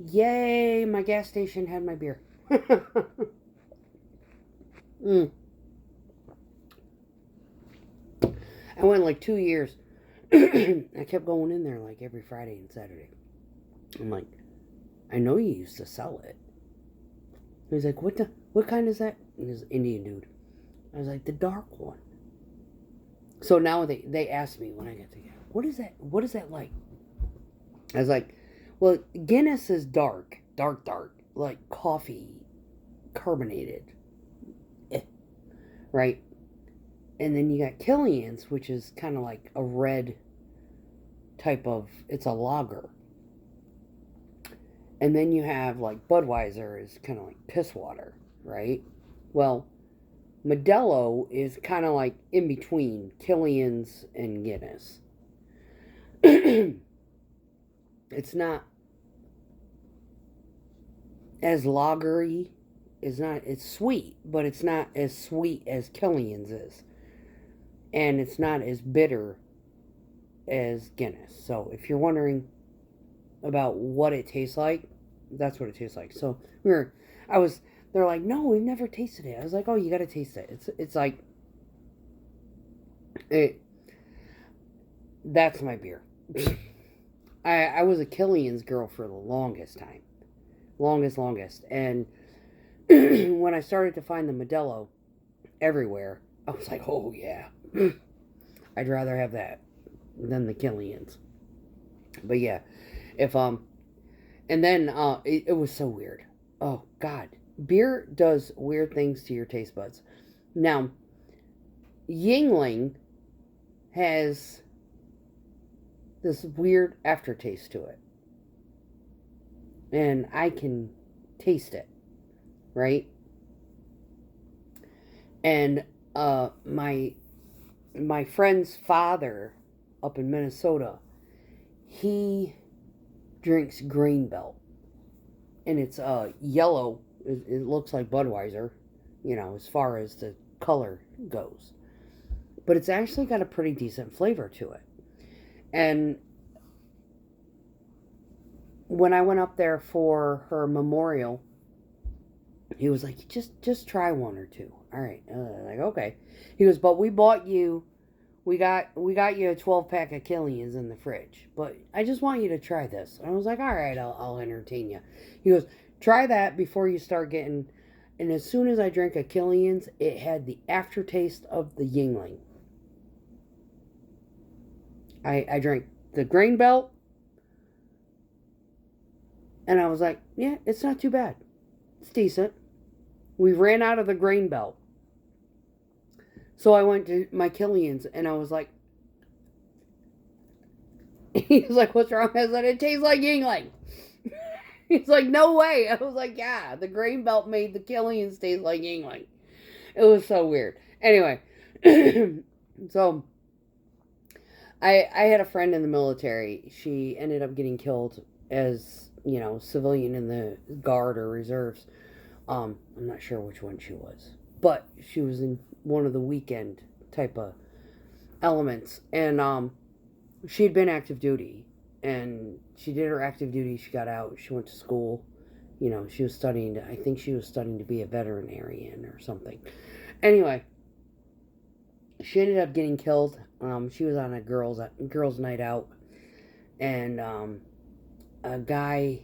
Yay, my gas station had my beer. mm. I went like 2 years. I kept going in there like every Friday and Saturday. I'm like, I know you used to sell it. He's like, what kind is that? And he's an Indian dude. I was like, the dark one. So now they ask me when I get together, what is that? What is that like? I was like, well, Guinness is dark, like coffee, carbonated, right? And then you got Killian's, which is kind of like a red type of, it's a lager. And then you have like Budweiser is kind of like piss water, right? Well, Modelo is kind of like in between Killian's and Guinness. It's not as lagery. It's sweet, but it's not as sweet as Killian's is. And it's not as bitter as Guinness. So if you're wondering about what it tastes like, that's what it tastes like. So they're like, no, we've never tasted it. I was like, oh, you gotta taste it. It's like, it. That's my beer. I was a Killian's girl for the longest time, longest, and when I started to find the Modelo everywhere, I was like, oh yeah, I'd rather have that than the Killian's. But yeah, if and then it was so weird. Oh God, beer does weird things to your taste buds. Now, Yingling has this weird aftertaste to it, and I can taste it, right? And my friend's father up in Minnesota, he drinks Grain Belt, and it's yellow. It looks like Budweiser, as far as the color goes, but it's actually got a pretty decent flavor to it. And when I went up there for her memorial, he was like, just try one or two. All right, like okay. He goes, but we got you a 12 pack of Killian's in the fridge, but I just want you to try this. And I was like, all right, I'll entertain you. He goes, try that before you start getting. And as soon as I drank a Killian's, it had the aftertaste of the Yingling. I drank the Grain Belt, and I was like, yeah, it's not too bad. It's decent. We ran out of the Grain Belt. So I went to my Killian's, and I was like, he's like, what's wrong? I said, it tastes like Yingling. He's like, no way. I was like, yeah, the Grain Belt made the Killian's taste like Yingling. It was so weird. Anyway, so I had a friend in the military. She ended up getting killed as, civilian in the Guard or Reserves. I'm not sure which one she was, but she was in one of the weekend type of elements, and she had been active duty, and she did her active duty. She got out. She went to school. She was studying. I think she was studying to be a veterinarian or something. Anyway, she ended up getting killed. She was on a girls' night out, and a guy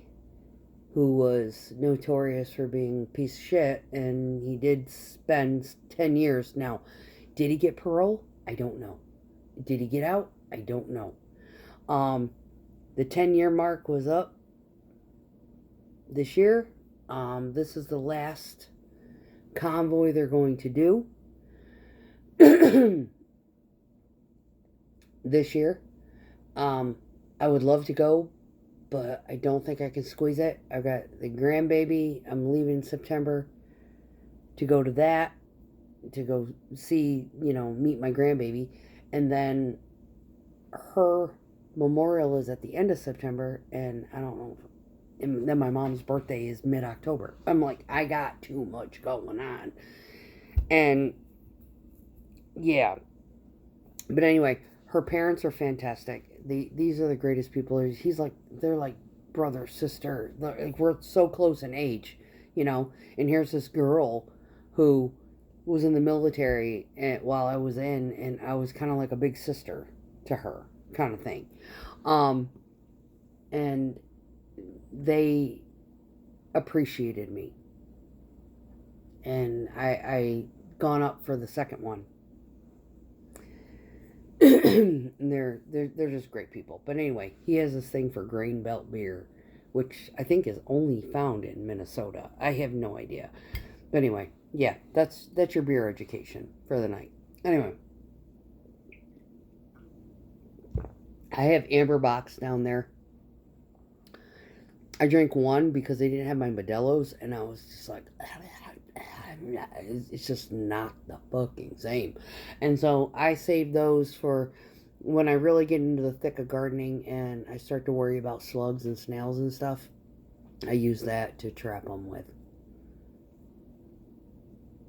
who was notorious for being a piece of shit, and he did spend 10 years. Now, did he get parole? I don't know. Did he get out? I don't know. The 10-year mark was up this year. This is the last convoy they're going to do this year. I would love to go, but I don't think I can squeeze it. I've got the grandbaby. I'm leaving in September to go to that, to go see, meet my grandbaby. And then her memorial is at the end of September, and I don't know. And then my mom's birthday is mid-October. I'm like, I got too much going on. And yeah. But anyway, her parents are fantastic. These are the greatest people. They're like brother, sister. Like, we're so close in age, you know. And here's this girl who was in the military while I was in, and I was kind of like a big sister to her, kind of thing. And they appreciated me, and I gone up for the second one. And they're just great people. But anyway, he has this thing for grain belt beer, which I think is only found in Minnesota. I have no idea. But anyway, yeah, that's your beer education for the night. Anyway, I have Amber Box down there. I drank one because they didn't have my Modelo's, and I was just like, it's just not the fucking same. And so I save those for when I really get into the thick of gardening and I start to worry about slugs and snails and stuff. I use that to trap them with.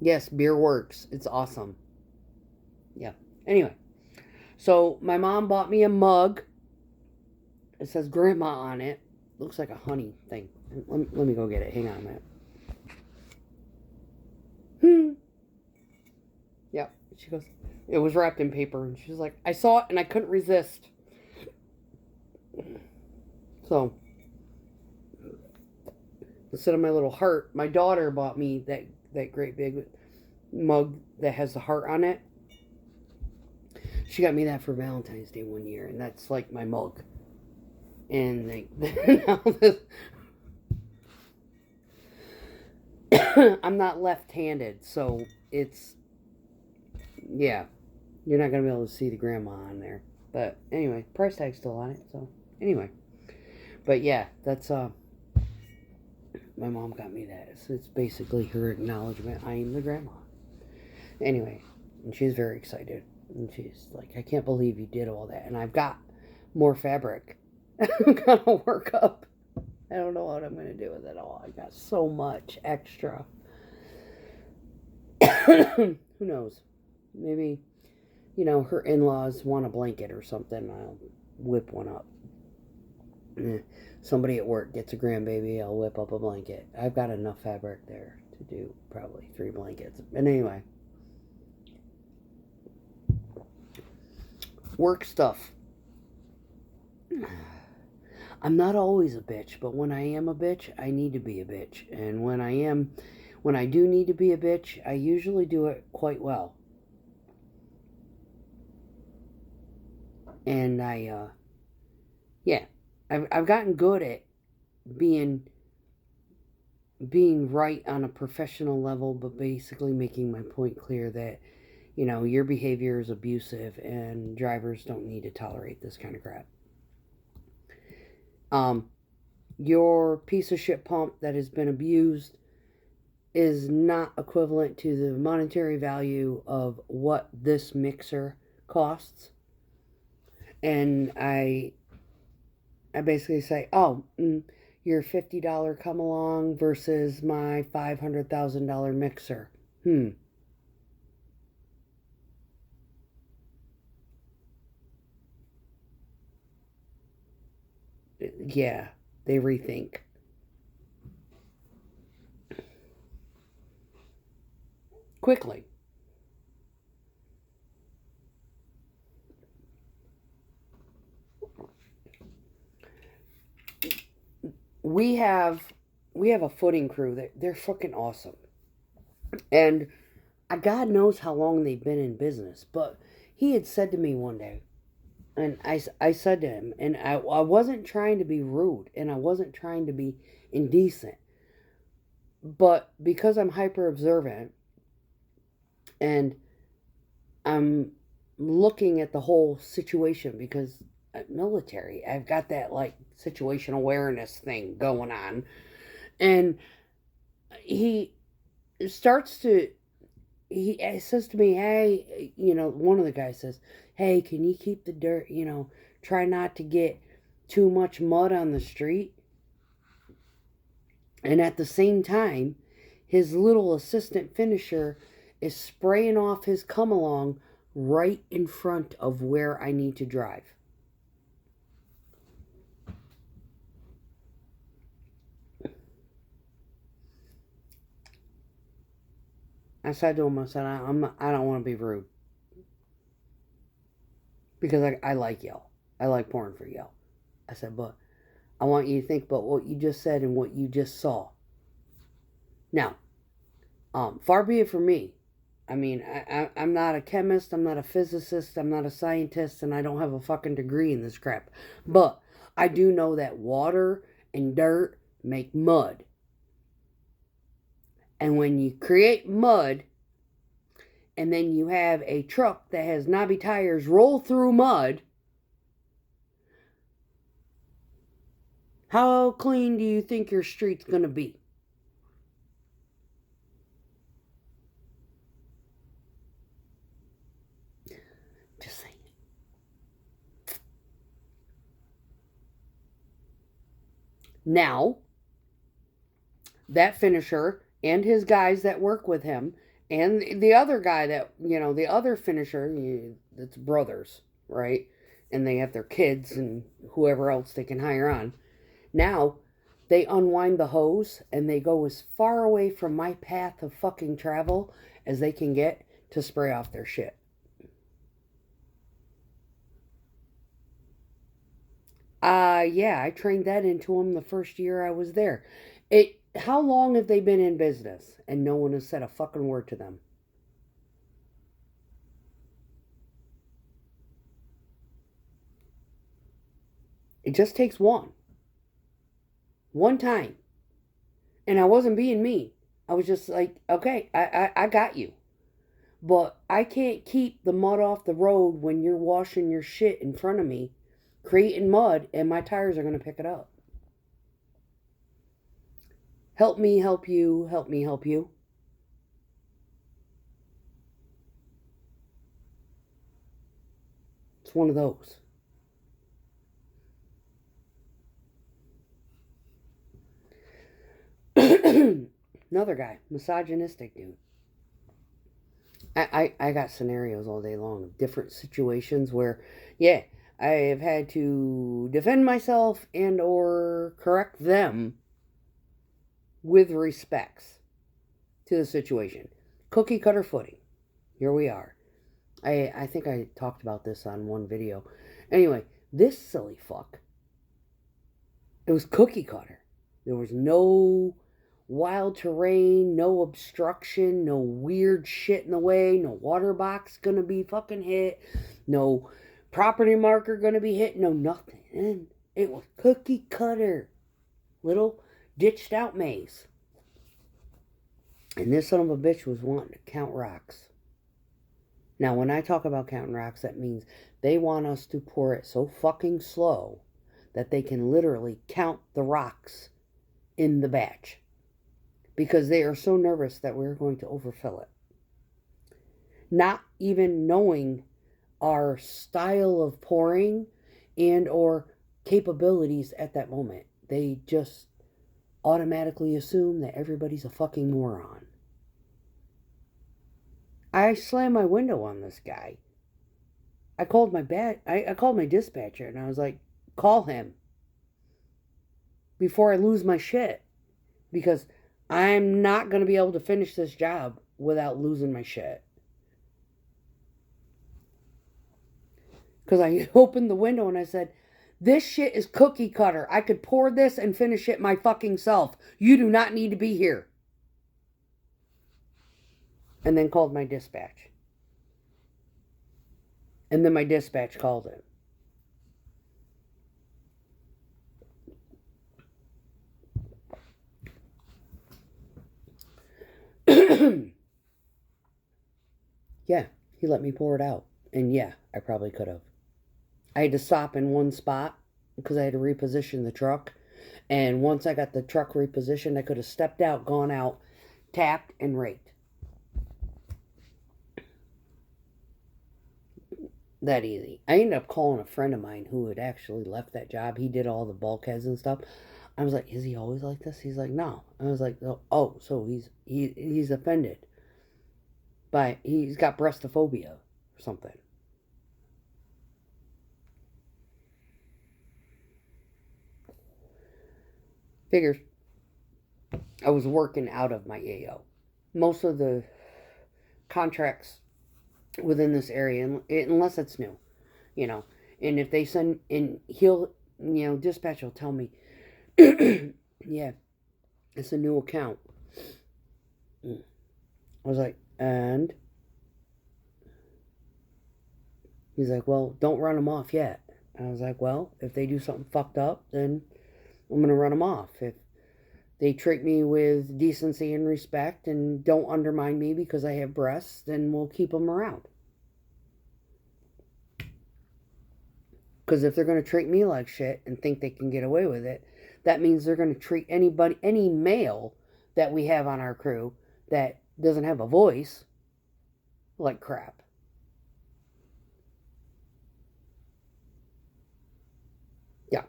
Yes, beer works. It's awesome. Yeah. Anyway, so my mom bought me a mug. It says grandma on it. Looks like a honey thing. Let me go get it. Hang on a minute. Yep. She goes, it was wrapped in paper. And she's like, I saw it and I couldn't resist. So, instead of my little heart, my daughter bought me that great big mug that has the heart on it. She got me that for Valentine's Day one year, and that's like my mug. And now I'm not left-handed, so it's, yeah, you're not going to be able to see the grandma on there. But anyway, price tag's still on it, so anyway. But yeah, that's, my mom got me that. So it's basically her acknowledgement I am the grandma. Anyway, and she's very excited. And she's like, I can't believe you did all that. And I've got more fabric. I'm going to work up. I don't know what I'm going to do with it all. I got so much extra. Who knows? Maybe, her in-laws want a blanket or something. I'll whip one up. Somebody at work gets a grandbaby. I'll whip up a blanket. I've got enough fabric there to do probably 3 blankets. But anyway. Work stuff. I'm not always a bitch, but when I am a bitch, I need to be a bitch. And when I do need to be a bitch, I usually do it quite well. And I've gotten good at being right on a professional level, but basically making my point clear that, your behavior is abusive and drivers don't need to tolerate this kind of crap. Your piece of shit pump that has been abused is not equivalent to the monetary value of what this mixer costs. And I basically say, your $50 come along versus my $500,000 mixer. Yeah, they rethink. Quickly. We have a footing crew that they're fucking awesome. And God knows how long they've been in business, but he had said to me one day, and I said to him, and I wasn't trying to be rude, and I wasn't trying to be indecent, but because I'm hyper-observant, and I'm looking at the whole situation, because military, I've got that, situation awareness thing going on, and he says to me, hey, one of the guys says, hey, can you keep the dirt, try not to get too much mud on the street. And at the same time, his little assistant finisher is spraying off his come along right in front of where I need to drive. I said to him, I said, I don't want to be rude. Because I like y'all. I like pouring for y'all. I said, but I want you to think about what you just said and what you just saw. Now, far be it from me. I mean, I'm not a chemist, I'm not a physicist, I'm not a scientist, and I don't have a fucking degree in this crap. But I do know that water and dirt make mud. And when you create mud, and then you have a truck that has knobby tires roll through mud, how clean do you think your street's going to be? Just saying. Now, that finisher and his guys that work with him and the other guy that, the other finisher, it's brothers, right? And they have their kids and whoever else they can hire on. Now, they unwind the hose and they go as far away from my path of fucking travel as they can get to spray off their shit. Yeah, I trained that into them the first year I was there. How long have they been in business and no one has said a fucking word to them? It just takes one. One time. And I wasn't being mean. I was just like, okay, I got you. But I can't keep the mud off the road when you're washing your shit in front of me, creating mud, and my tires are going to pick it up. Help me help you, help me help you. It's one of those. Another guy, misogynistic dude. I got scenarios all day long of different situations where, yeah, I have had to defend myself and or correct them with respects to the situation. Cookie cutter footing. Here we are. I think I talked about this on one video. Anyway, this silly fuck, it was cookie cutter. There was no wild terrain, no obstruction, no weird shit in the way, no water box gonna be fucking hit, no property marker gonna be hit, no nothing. And it was cookie cutter. Little ditched out maze. And this son of a bitch was wanting to count rocks. Now, when I talk about counting rocks, that means they want us to pour it so fucking slow that they can literally count the rocks in the batch. Because they are so nervous that we're going to overfill it. Not even knowing our style of pouring and or capabilities at that moment. They just automatically assume that everybody's a fucking moron. I slammed my window on this guy. I called my dispatcher and I was like, call him before I lose my shit. Because I'm not going to be able to finish this job without losing my shit. Because I opened the window and I said, this shit is cookie cutter. I could pour this and finish it my fucking self. You do not need to be here. And then called my dispatch. And then my dispatch called it. Yeah, he let me pour it out. And yeah, I probably could have. I had to stop in one spot because I had to reposition the truck. And once I got the truck repositioned, I could have stepped out, gone out, tapped, and raked. That easy. I ended up calling a friend of mine who had actually left that job. He did all the bulkheads and stuff. I was like, is he always like this? He's like, no. I was like, oh, so he's offended. But he's got breastophobia or something. Figures. I was working out of my AO. Most of the contracts within this area, unless it's new, you know. And if they send, and he'll, dispatch will tell me, yeah, it's a new account. I was like, and he's like, well, don't run them off yet. I was like, well, if they do something fucked up, then I'm going to run them off. If they treat me with decency and respect and don't undermine me because I have breasts, then we'll keep them around. Because if they're going to treat me like shit and think they can get away with it, that means they're going to treat any male that we have on our crew that doesn't have a voice, like crap. Yeah.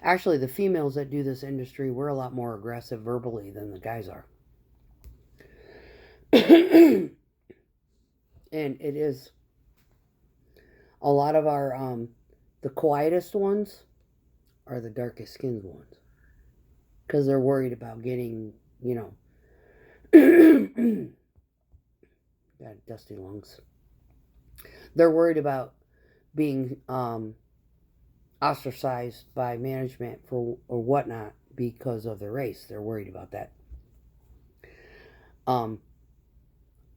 Actually, the females that do this industry, we're a lot more aggressive verbally than the guys are. And it is a lot of our the quietest ones are the darkest skinned ones, because they're worried about getting, got dusty lungs. They're worried about being ostracized by management or whatnot because of their race. They're worried about that.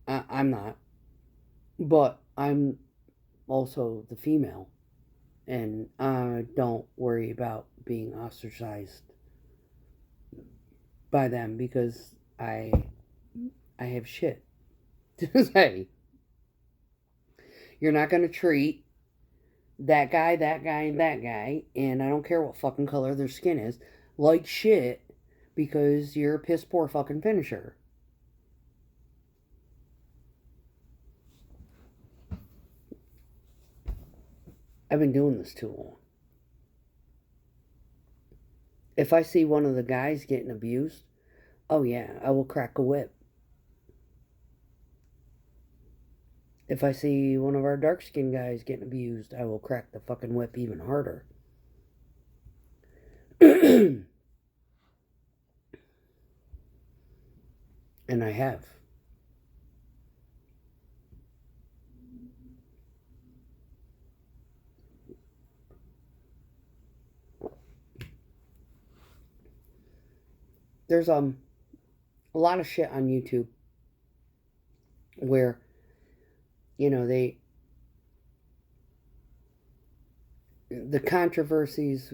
I'm not, but I'm also the female, and I don't worry about being ostracized by them because I have shit to say. You're not going to treat that guy, and that guy, and I don't care what fucking color their skin is, like shit because you're a piss poor fucking finisher. I've been doing this too long. If I see one of the guys getting abused, oh yeah, I will crack a whip. If I see one of our dark-skinned guys getting abused, I will crack the fucking whip even harder. And I have. There's a lot of shit on YouTube where the controversies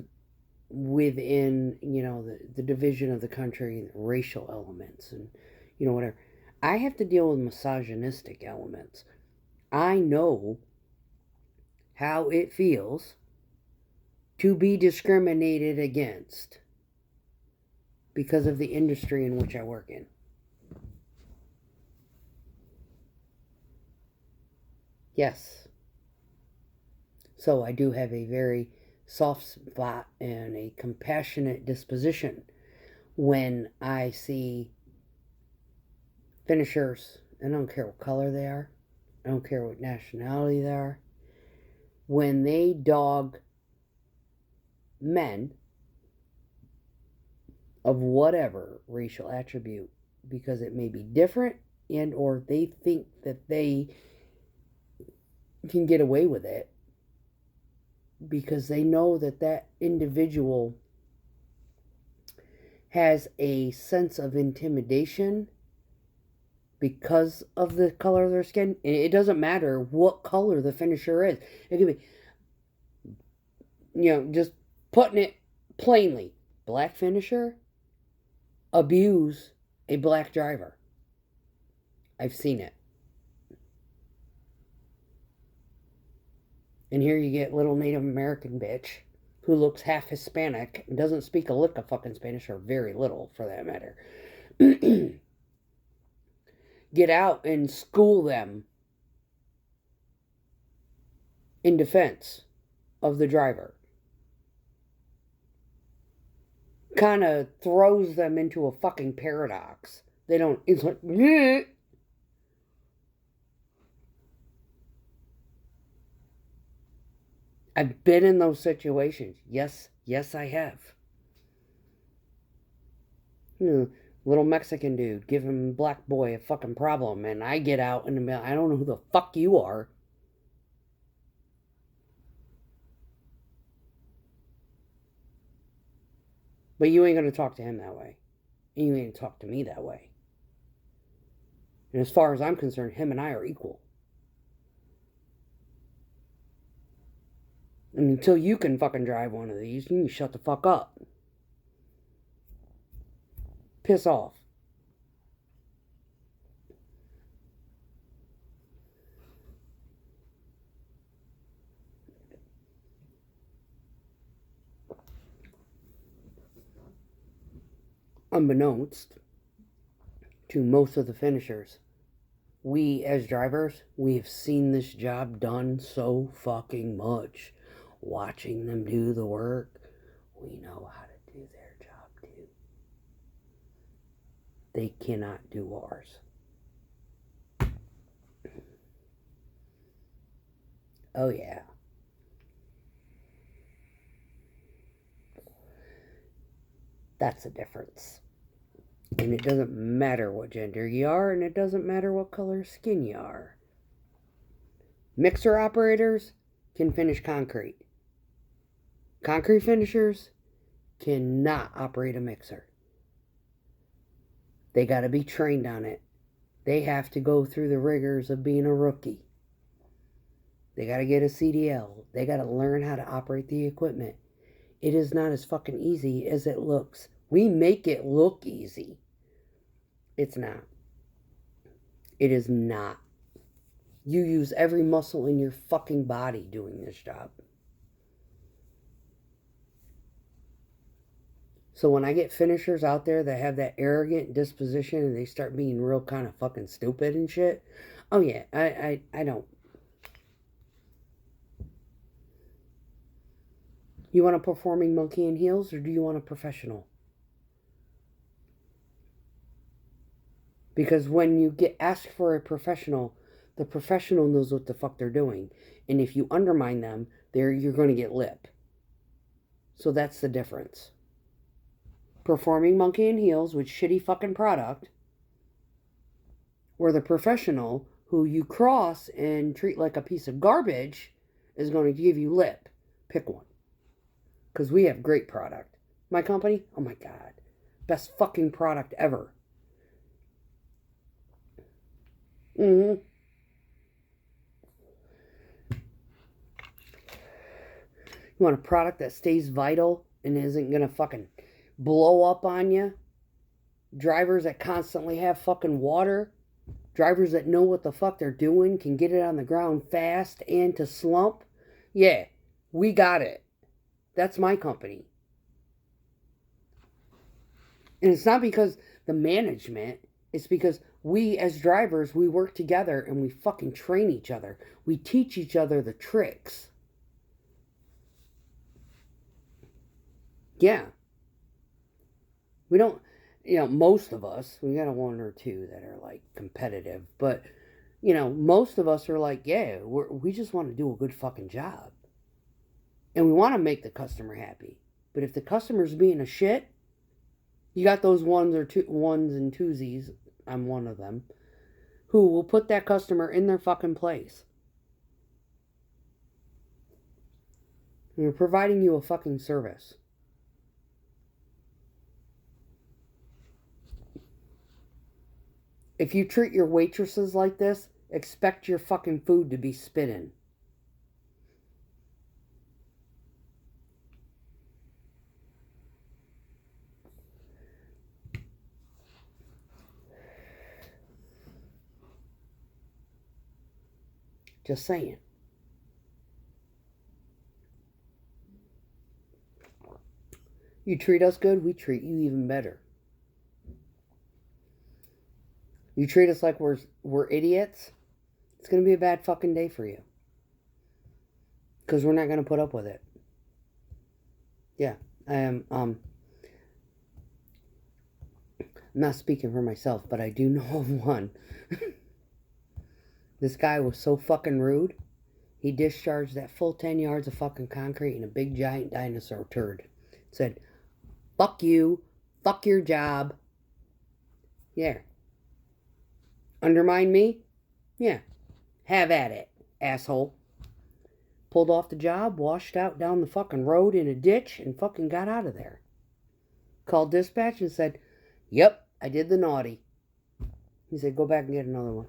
within the division of the country, racial elements, and whatever. I have to deal with misogynistic elements. I know how it feels to be discriminated against because of the industry in which I work in. Yes. So I do have a very soft spot and a compassionate disposition when I see finishers, and I don't care what color they are, I don't care what nationality they are, when they dog men of whatever racial attribute because it may be different and or they think that they can get away with it because they know that that individual has a sense of intimidation because of the color of their skin. It doesn't matter what color the finisher is. It could be, just putting it plainly, black finisher abuse a black driver. I've seen it. And here you get little Native American bitch who looks half Hispanic and doesn't speak a lick of fucking Spanish, or very little for that matter. Get out and school them in defense of the driver. Kind of throws them into a fucking paradox. They don't, it's like, yeah. I've been in those situations. Yes, I have. Little Mexican dude giving black boy a fucking problem, and I get out in the middle. I don't know who the fuck you are. But you ain't gonna talk to him that way. And you ain't gonna talk to me that way. And as far as I'm concerned, him and I are equal. And until you can fucking drive one of these, you can shut the fuck up. Piss off. Unbeknownst to most of the finishers, we as drivers, we have seen this job done so fucking much. Watching them do the work, we know how to do their job too. They cannot do ours. Oh yeah. That's the difference. And it doesn't matter what gender you are, and it doesn't matter what color skin you are. Mixer operators can finish concrete. Concrete finishers cannot operate a mixer. They got to be trained on it. They have to go through the rigors of being a rookie. They got to get a CDL. They got to learn how to operate the equipment. It is not as fucking easy as it looks. We make it look easy. It's not. It is not. You use every muscle in your fucking body doing this job. So when I get finishers out there that have that arrogant disposition and they start being real kind of fucking stupid and shit, oh yeah, I don't. You want a performing monkey in heels, or do you want a professional? Because when you get asked for a professional, the professional knows what the fuck they're doing. And if you undermine them, you're going to get lip. So that's the difference. Performing monkey in heels with shitty fucking product, where the professional who you cross and treat like a piece of garbage is going to give you lip. Pick one. Because we have great product. My company, oh my god, best fucking product ever. You want a product that stays vital and isn't gonna fucking blow up on you? Drivers that constantly have fucking water? Drivers that know what the fuck they're doing, can get it on the ground fast and to slump? Yeah, we got it. That's my company. And it's not because the management, it's because we as drivers, we work together and we fucking train each other. We teach each other the tricks. Yeah. We don't, most of us, we got a one or two that are like competitive, but, most of us are like, yeah, we just want to do a good fucking job. And we want to make the customer happy. But if the customer's being a shit, you got those ones and twosies, I'm one of them, who will put that customer in their fucking place. And we're providing you a fucking service. If you treat your waitresses like this, expect your fucking food to be spit in. Just saying. You treat us good, we treat you even better. You treat us like we're idiots, it's going to be a bad fucking day for you. Because we're not going to put up with it. Yeah, I am, I'm not speaking for myself, but I do know of one. This guy was so fucking rude. He discharged that full 10 yards of fucking concrete in a big giant dinosaur turd. Said, fuck you, fuck your job, Yeah. Undermine me? Yeah. Have at it, asshole. Pulled off the job, washed out down the fucking road in a ditch, and fucking got out of there. Called dispatch and said, "Yep, I did the naughty." He said, "Go back and get another one."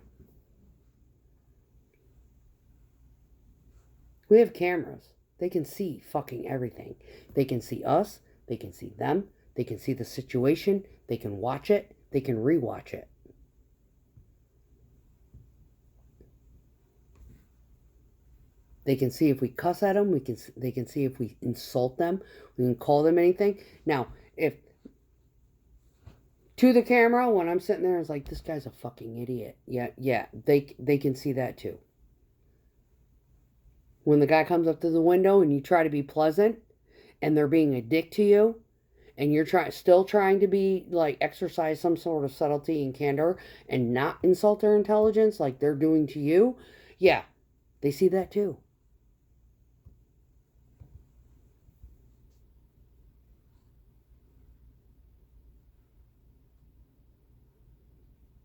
We have cameras. They can see fucking everything. They can see us. They can see them. They can see the situation. They can watch it. They can rewatch it. They can see if we cuss at them. They can see if we insult them. We can call them anything. Now, if to the camera when I'm sitting there, it's like, this guy's a fucking idiot. Yeah. They can see that too. When the guy comes up to the window and you try to be pleasant, and they're being a dick to you, and you're still trying to be like exercise some sort of subtlety and candor and not insult their intelligence like they're doing to you, yeah, they see that too.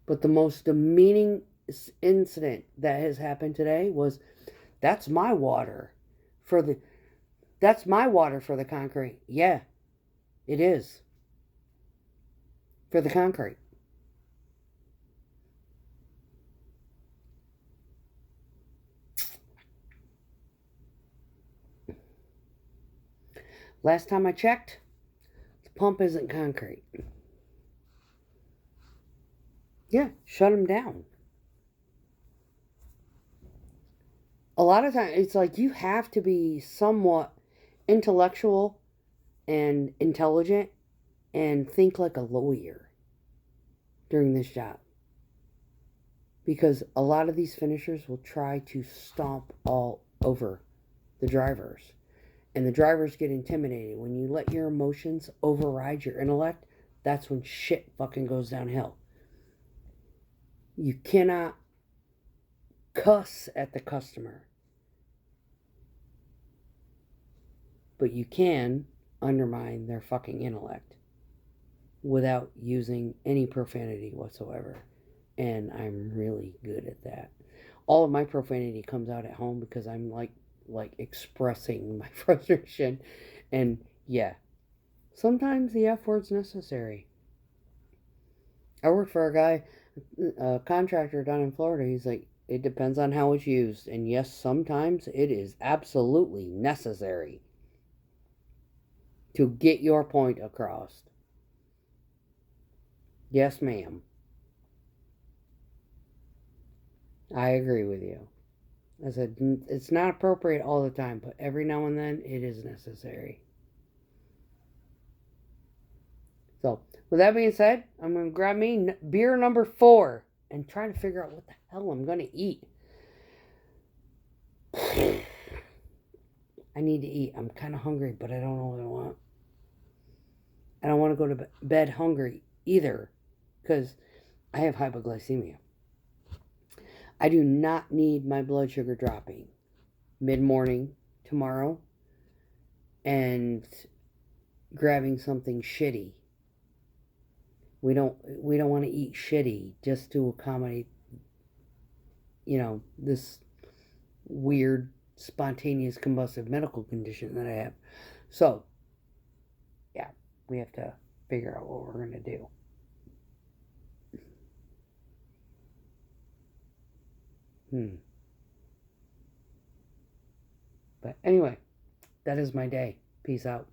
But the most demeaning incident that has happened today was, that's my water for the concrete. Yeah, it is. For the concrete. Last time I checked, the pump isn't concrete. Yeah, shut them down. A lot of times, it's like you have to be somewhat intellectual and intelligent and think like a lawyer during this job. Because a lot of these finishers will try to stomp all over the drivers. And the drivers get intimidated. When you let your emotions override your intellect, that's when shit fucking goes downhill. You cannot cuss at the customer, but you can undermine their fucking intellect without using any profanity whatsoever. And I'm really good at that. All of my profanity comes out at home because I'm like expressing my frustration. And yeah, sometimes the F word's necessary. I work for a guy, a contractor down in Florida. He's like, it depends on how it's used. And yes, sometimes it is absolutely necessary to get your point across. Yes, ma'am. I agree with you. I said, it's not appropriate all the time, but every now and then it is necessary. So, with that being said, I'm going to grab me beer number 4 and try to figure out what the hell I'm going to eat. I need to eat. I'm kind of hungry, but I don't know what I want. I don't want to go to bed hungry either because I have hypoglycemia. I do not need my blood sugar dropping mid-morning tomorrow and grabbing something shitty. We don't want to eat shitty just to accommodate, this weird spontaneous combustive medical condition that I have. So, yeah, we have to figure out what we're going to do. But anyway, that is my day. Peace out.